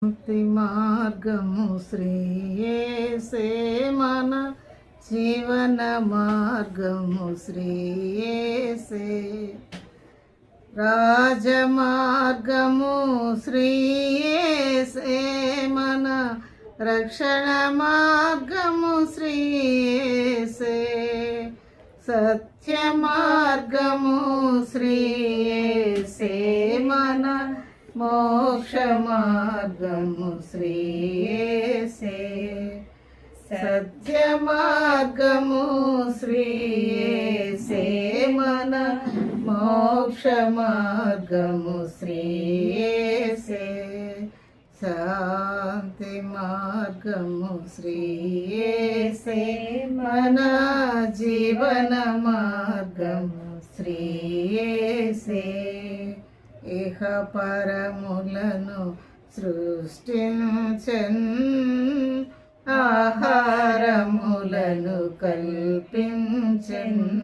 ముక్తి మార్గము శ్రీయేసే మన జీవన మార్గము శ్రీయేసే రాజమార్గము శ్రీయేసే మన రక్షణ మార్గము శ్రీయేసే సత్య మార్గము శ్రీయేసే మన మోక్ష మార్గము శ్రీయేసే సత్య మార్గము శ్రీయేసే మన మోక్ష మార్గము శ్రీయేసే శాంతి మార్గము శ్రీయేసే మన జీవన మార్గము శ్రీయేసే ఇహ పరములను సృష్టించన్ ఆహారములను కల్పించన్